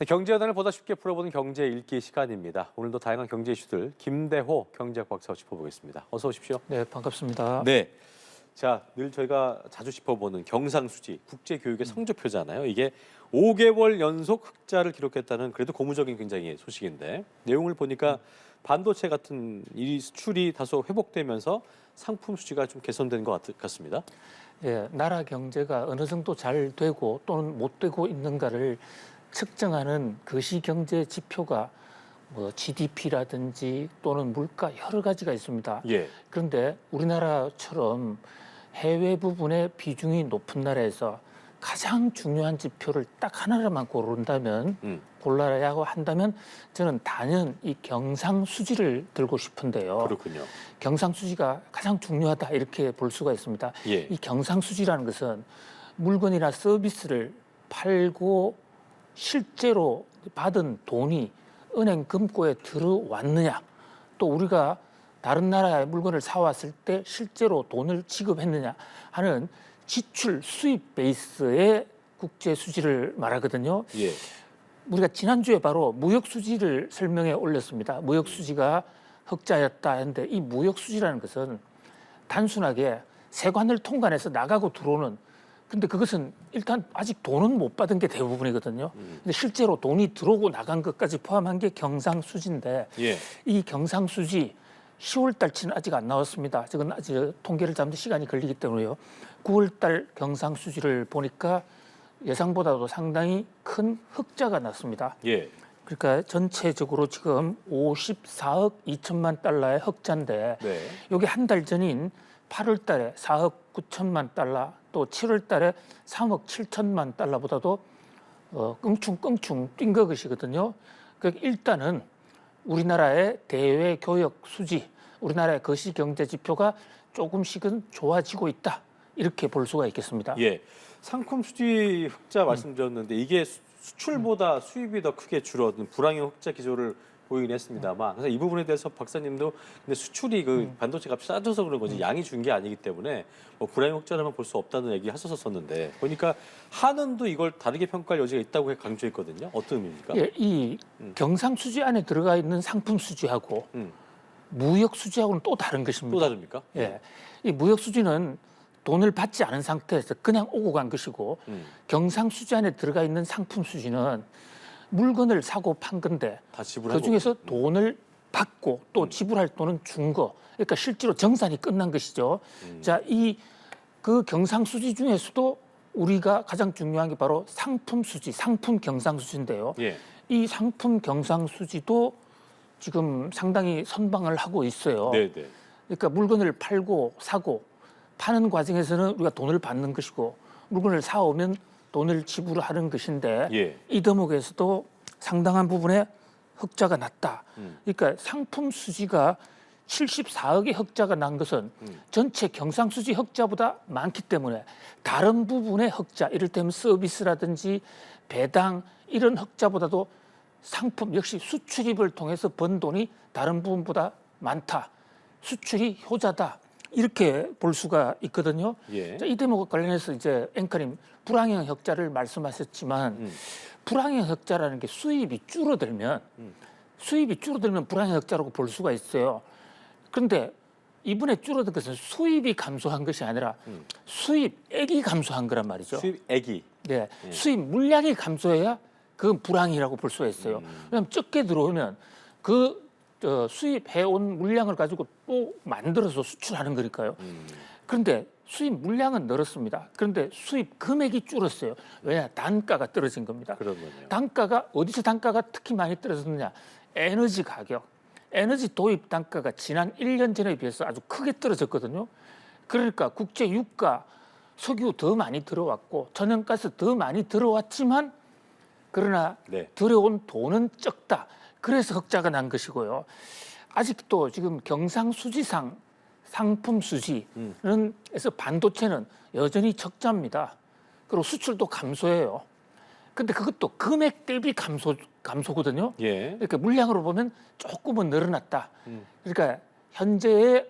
네, 경제하단을 보다 쉽게 풀어보는 경제 읽기 시간입니다. 오늘도 다양한 경제 이슈들 김대호 경제학 박사와 짚어보겠습니다. 어서 오십시오. 네, 반갑습니다. 네. 자, 늘 저희가 자주 짚어보는 경상수지, 국제교육의 성적표잖아요. 이게 5개월 연속 흑자를 기록했다는 그래도 고무적인 굉장히 소식인데 내용을 보니까 반도체 같은 이 수출이 다소 회복되면서 상품 수지가 좀 개선된 것 같습니다. 예, 나라 경제가 어느 정도 잘 되고 또는 못 되고 있는가를 측정하는 거시경제 지표가 뭐 GDP라든지 또는 물가 여러 가지가 있습니다. 예. 그런데 우리나라처럼 해외 부분의 비중이 높은 나라에서 가장 중요한 지표를 딱 하나만 고른다면 골라야 한다면 저는 단연 이 경상수지를 들고 싶은데요. 그렇군요. 경상수지가 가장 중요하다 이렇게 볼 수가 있습니다. 예. 이 경상수지라는 것은 물건이나 서비스를 팔고 실제로 받은 돈이 은행 금고에 들어왔느냐, 또 우리가 다른 나라의 물건을 사왔을 때 실제로 돈을 지급했느냐 하는 지출 수입 베이스의 국제 수지를 말하거든요. 예. 우리가 지난주에 바로 무역 수지를 설명에 올렸습니다. 무역 수지가 흑자였다 했는데 이 무역 수지라는 것은 단순하게 세관을 통관해서 나가고 들어오는, 근데 그것은 일단 아직 돈은 못 받은 게 대부분이거든요. 근데 실제로 돈이 들어오고 나간 것까지 포함한 게 경상수지인데 예. 이 경상수지 10월 달치는 아직 안 나왔습니다. 지금 아직 통계를 잡는 시간이 걸리기 때문에요. 9월 달 경상수지를 보니까 예상보다도 상당히 큰 흑자가 났습니다. 예. 그러니까 전체적으로 지금 54억 2천만 달러의 흑자인데 네. 여기 한 달 전인 8월 달에 4억 9천만 달러, 또 7월 달에 3억 7천만 달러보다도 껑충껑충 뛴 것이거든요. 그러니까 일단은 우리나라의 대외 교역 수지, 우리나라의 거시경제 지표가 조금씩은 좋아지고 있다. 이렇게 볼 수가 있겠습니다. 예. 상품 수지 흑자 말씀드렸는데 이게 수출보다 수입이 더 크게 줄어든 불황형 흑자 기조를 보이긴 했습니다만, 그래서 이 부분에 대해서 박사님도 근데 수출이 그 반도체 값이 싸져서 그런 거지 양이 준 게 아니기 때문에 뭐 불황형 흑자라만 볼 수 없다는 얘기 하셨었는데 보니까 한은도 이걸 다르게 평가할 여지가 있다고 강조했거든요. 어떤 의미입니까? 예, 이 경상수지 안에 들어가 있는 상품 수지하고 음. 무역 수지하고는 또 다른 것입니다. 또 다릅니까? 예, 이 무역 수지는 돈을 받지 않은 상태에서 그냥 오고 간 것이고 경상수지 안에 들어가 있는 상품 수지는 물건을 사고 판 건데 다 지불하고. 그중에서 돈을 받고 또 지불할 돈은 준 거. 그러니까 실제로 정산이 끝난 것이죠. 자, 이 그 경상수지 중에서도 우리가 가장 중요한 게 바로 상품 수지, 상품 경상수지인데요. 예. 이 상품 경상수지도 지금 상당히 선방을 하고 있어요. 네, 네. 그러니까 물건을 팔고 사고 파는 과정에서는 우리가 돈을 받는 것이고 물건을 사오면 돈을 지불하는 것인데 예. 이 대목에서도 상당한 부분에 흑자가 났다. 그러니까 상품 수지가 74억의 흑자가 난 것은 전체 경상수지 흑자보다 많기 때문에 다른 부분의 흑자, 이를테면 서비스라든지 배당 이런 흑자보다도 상품 역시 수출입을 통해서 번 돈이 다른 부분보다 많다. 수출이 효자다. 이렇게 볼 수가 있거든요. 예. 자, 이 대목 관련해서 이제 앵커님 불황형 흑자를 말씀하셨지만 불황형 흑자라는 게 수입이 줄어들면 불황형 흑자라고 볼 수가 있어요. 그런데 이번에 줄어든 것은 수입이 감소한 것이 아니라 수입액이 감소한 거란 말이죠. 수입액이. 네, 수입 물량이 감소해야 그건 불황이라고 볼 수가 있어요. 왜냐하면 적게 들어오면 그 수입해온 물량을 가지고 또 만들어서 수출하는 거니까요. 그런데 수입 물량은 늘었습니다. 그런데 수입 금액이 줄었어요. 왜냐? 단가가 떨어진 겁니다. 그러면요. 단가가 어디서 단가가 특히 많이 떨어졌느냐? 에너지 가격, 에너지 도입 단가가 지난 1년 전에 비해서 아주 크게 떨어졌거든요. 그러니까 국제 유가, 석유 더 많이 들어왔고 천연가스 더 많이 들어왔지만 그러나 네. 들어온 돈은 적다. 그래서 흑자가 난 것이고요. 아직도 지금 경상수지상 상품 수지는 에서 반도체는 여전히 적자입니다. 그리고 수출도 감소해요. 근데 그것도 금액 대비 감소거든요. 예. 그러니까 물량으로 보면 조금은 늘어났다. 그러니까 현재의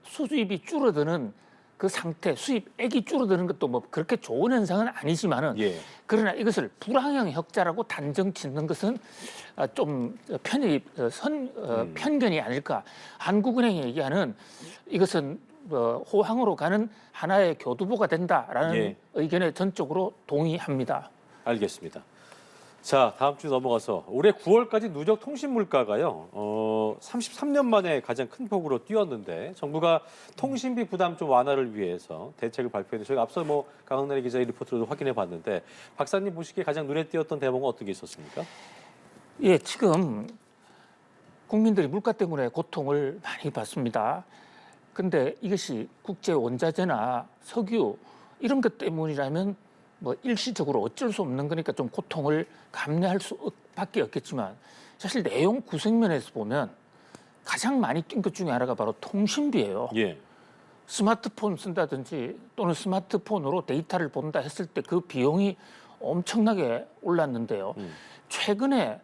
수입이 줄어드는 그 상태 수입액이 줄어드는 것도 뭐 그렇게 좋은 현상은 아니지만은 예. 그러나 이것을 불황형 흑자라고 단정 짓는 것은 좀 편견이 아닐까. 한국은행이 얘기하는 이것은 호황으로 가는 하나의 교두보가 된다라는 예. 의견에 전적으로 동의합니다. 알겠습니다. 자, 다음 주 넘어가서 올해 9월까지 누적 통신 물가가요. 33년 만에 가장 큰 폭으로 뛰었는데 정부가 통신비 부담 좀 완화를 위해서 대책을 발표했는데 저희가 앞서 뭐 강은나리 기자의 리포트로도 확인해 봤는데 박사님 보시기에 가장 눈에 띄었던 대목은 어떤 게 있었습니까? 예, 지금 국민들이 물가 때문에 고통을 많이 받습니다. 근데 이것이 국제 원자재나 석유 이런 것 때문이라면 뭐 일시적으로 어쩔 수 없는 거니까 좀 고통을 감내할 수밖에 없겠지만 사실 내용 구성면에서 보면 가장 많이 뛴 것 중에 하나가 바로 통신비예요. 예. 스마트폰 쓴다든지 또는 스마트폰으로 데이터를 본다 했을 때 그 비용이 엄청나게 올랐는데요. 최근에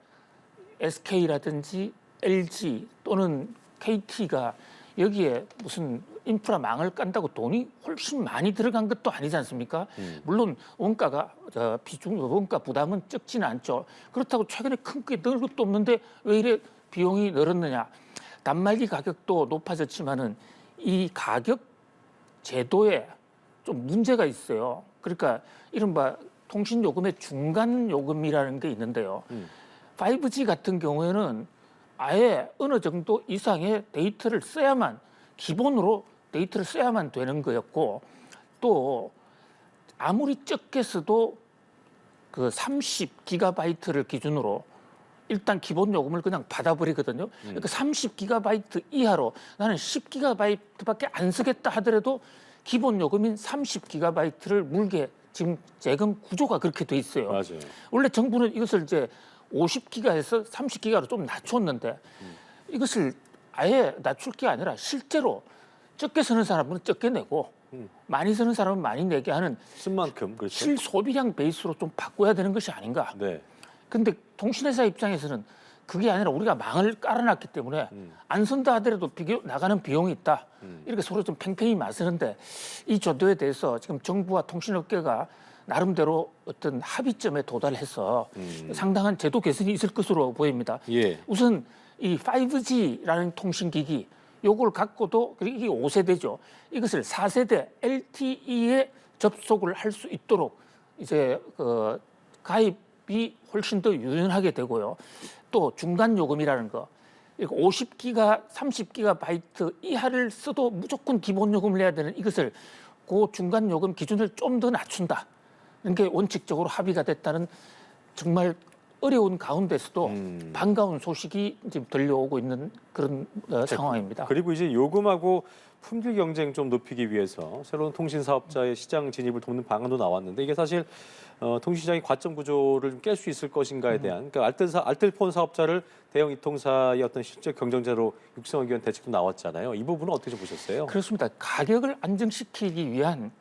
SK라든지 LG 또는 KT가 여기에 무슨 인프라 망을 깐다고 돈이 훨씬 많이 들어간 것도 아니지 않습니까? 물론 원가가 원가 부담은 적지는 않죠. 그렇다고 최근에 큰 게 늘 것도 없는데 왜 이래 비용이 늘었느냐? 단말기 가격도 높아졌지만은 이 가격 제도에 좀 문제가 있어요. 그러니까 이른바 통신 요금의 중간 요금이라는 게 있는데요. 5G 같은 경우에는 아예 어느 정도 이상의 데이터를 써야만 기본으로 데이터를 써야만 되는 거였고 또 아무리 적게 써도 그 30기가바이트를 기준으로 일단 기본 요금을 그냥 받아버리거든요. 그러니까 30기가바이트 이하로 나는 10기가바이트밖에 안 쓰겠다 하더라도 기본 요금인 30기가바이트를 물게 지금 재금 구조가 그렇게 돼 있어요. 맞아요. 원래 정부는 이것을 이제 50기가에서 30기가로 좀 낮췄는데 이것을 아예 낮출 게 아니라 실제로 적게 쓰는 사람은 적게 내고 많이 쓰는 사람은 많이 내게 하는 쓴 만큼 그렇죠. 실소비량 베이스로 좀 바꿔야 되는 것이 아닌가. 네. 근데 통신회사 입장에서는 그게 아니라 우리가 망을 깔아놨기 때문에 안 쓴다 하더라도 나가는 비용이 있다. 이렇게 서로 좀 팽팽히 맞서는데 이 조도에 대해서 지금 정부와 통신업계가 나름대로 어떤 합의점에 도달해서 상당한 제도 개선이 있을 것으로 보입니다. 예. 우선 이 5G라는 통신기기 요걸 갖고도 이게 5세대죠. 이것을 4세대 LTE에 접속을 할 수 있도록 이제 그 가입이 훨씬 더 유연하게 되고요. 또 중간 요금이라는 거 50기가, 30기가바이트 이하를 써도 무조건 기본 요금을 내야 되는 이것을 그 중간 요금 기준을 좀 더 낮춘다. 이게 원칙적으로 합의가 됐다는 정말 어려운 가운데서도 반가운 소식이 지금 들려오고 있는 그런 상황입니다. 그리고 이제 요금하고 품질 경쟁 좀 높이기 위해서 새로운 통신 사업자의 시장 진입을 돕는 방안도 나왔는데 이게 사실 통신시장의 과점 구조를 깰 수 있을 것인가에 대한 그러니까 알뜰폰 사업자를 대형 이통사의 어떤 실적 경쟁자로 육성하기 위한 대책도 나왔잖아요. 이 부분은 어떻게 좀 보셨어요? 그렇습니다. 가격을 안정시키기 위한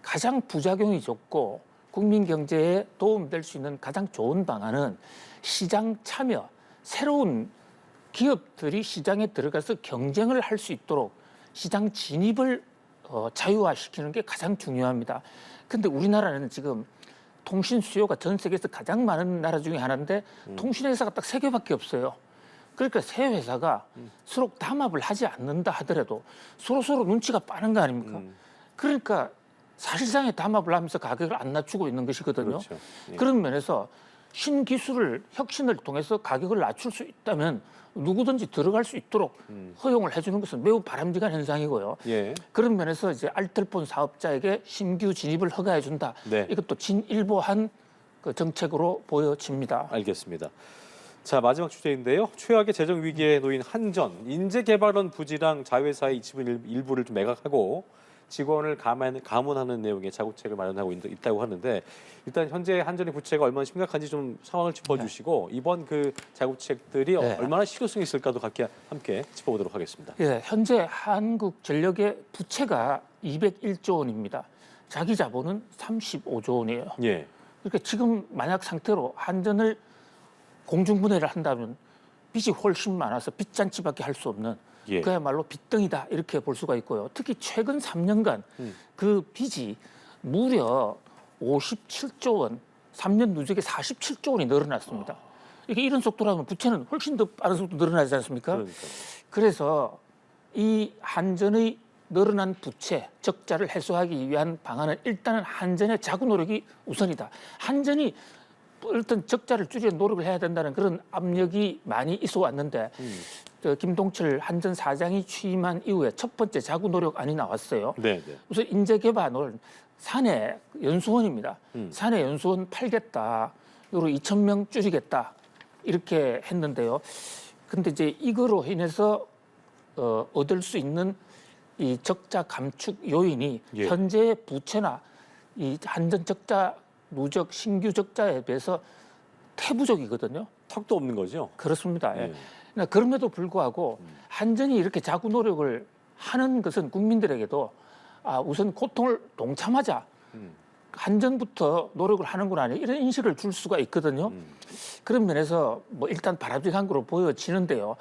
가장 부작용이 적고 국민 경제에 도움될 수 있는 가장 좋은 방안은 시장 참여, 새로운 기업들이 시장에 들어가서 경쟁을 할 수 있도록 시장 진입을 자유화시키는 게 가장 중요합니다. 근데 우리나라는 지금 통신 수요가 전 세계에서 가장 많은 나라 중에 하나인데 통신회사가 딱 3개밖에 없어요. 그러니까 새 회사가 서로 담합을 하지 않는다 하더라도 서로 눈치가 빠른 거 아닙니까? 그러니까 사실상의 담합을 하면서 가격을 안 낮추고 있는 것이거든요. 그렇죠. 예. 그런 면에서 신기술을 혁신을 통해서 가격을 낮출 수 있다면 누구든지 들어갈 수 있도록 허용을 해주는 것은 매우 바람직한 현상이고요. 예. 그런 면에서 이제 알뜰폰 사업자에게 신규 진입을 허가해 준다. 네. 이것도 진일보한 그 정책으로 보여집니다. 알겠습니다. 자, 마지막 주제인데요. 최악의 재정 위기에 놓인 한전 인재개발원 부지랑 자회사의 일부를 좀 매각하고 직원을 감원하는 내용의 자구책을 마련하고 있다고 하는데 일단 현재 한전의 부채가 얼마나 심각한지 좀 상황을 짚어주시고 이번 그 자구책들이 네. 얼마나 실효성이 있을까도 함께 짚어보도록 하겠습니다. 예, 현재 한국전력의 부채가 201조 원입니다. 자기 자본은 35조 원이에요. 예. 그러니까 지금 만약 상태로 한전을 공중분해를 한다면 빚이 훨씬 많아서 빚잔치밖에 할 수 없는 예. 그야말로 빚덩이다 이렇게 볼 수가 있고요. 특히 최근 3년간 그 빚이 무려 57조 원, 3년 누적에 47조 원이 늘어났습니다. 이게 이런 속도라면 부채는 훨씬 더 빠른 속도 늘어나지 않습니까? 그러니까. 그래서 이 한전의 늘어난 부채, 적자를 해소하기 위한 방안은 일단은 한전의 자구 노력이 우선이다. 한전이 일단 적자를 줄이려 노력을 해야 된다는 그런 압력이 많이 있어 왔는데 김동철 한전 사장이 취임한 이후에 첫 번째 자구 노력안이 나왔어요. 네, 네. 우선 인재개발을 사내 연수원입니다. 사내 연수원 팔겠다. 그리고 2,000명 줄이겠다. 이렇게 했는데요. 근데 이제 이거로 인해서 얻을 수 있는 이 적자 감축 요인이 예. 현재의 부채나 이 한전 적자 누적 신규 적자에 비해서 태부적이거든요. 턱도 없는 거죠. 그렇습니다. 예. 예. 그럼에도 불구하고 한전이 이렇게 자구 노력을 하는 것은 국민들에게도 우선 고통을 동참하자. 한전부터 노력을 하는구나 이런 인식을 줄 수가 있거든요. 그런 면에서 뭐 일단 바람직한 거로 보여지는데요.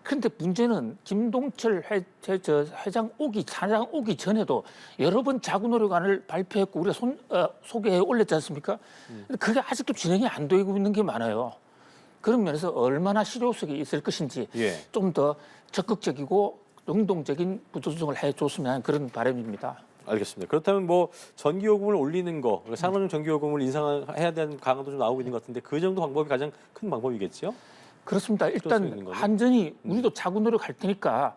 그런데 문제는 김동철 사장 오기 전에도 여러 번 자구 노력안을 발표했고 우리가 소개해 올렸지 않습니까? 근데 그게 아직도 진행이 안 되고 있는 게 많아요. 그런 면에서 얼마나 실효성이 있을 것인지 예. 좀 더 적극적이고 능동적인 구조조정을 해줬으면 하는 그런 바람입니다. 알겠습니다. 그렇다면 뭐 전기요금을 올리는 거, 상한점 전기요금을 인상해야 되는 강화도 좀 나오고 있는 것 같은데 그 정도 방법이 가장 큰 방법이겠죠? 그렇습니다. 있는 일단 거는? 한전이 우리도 자구 노력할 테니까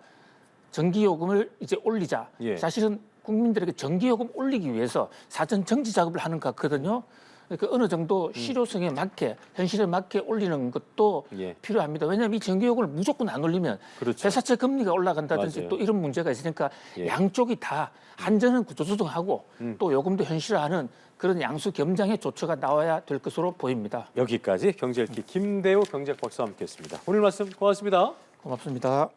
전기요금을 이제 올리자. 예. 사실은 국민들에게 전기요금 올리기 위해서 사전 정지 작업을 하는 것 같거든요. 그러니까 어느 정도 실효성에 맞게 현실에 맞게 올리는 것도 예. 필요합니다. 왜냐하면 이 전기요금을 무조건 안 올리면 그렇죠. 회사채 금리가 올라간다든지 맞아요. 또 이런 문제가 있으니까 예. 양쪽이 다 한전은 구조조정하고 또 요금도 현실화하는 그런 양수 겸장의 조처가 나와야 될 것으로 보입니다. 여기까지 경제읽기 김대호 경제학박사와 함께했습니다. 오늘 말씀 고맙습니다. 고맙습니다.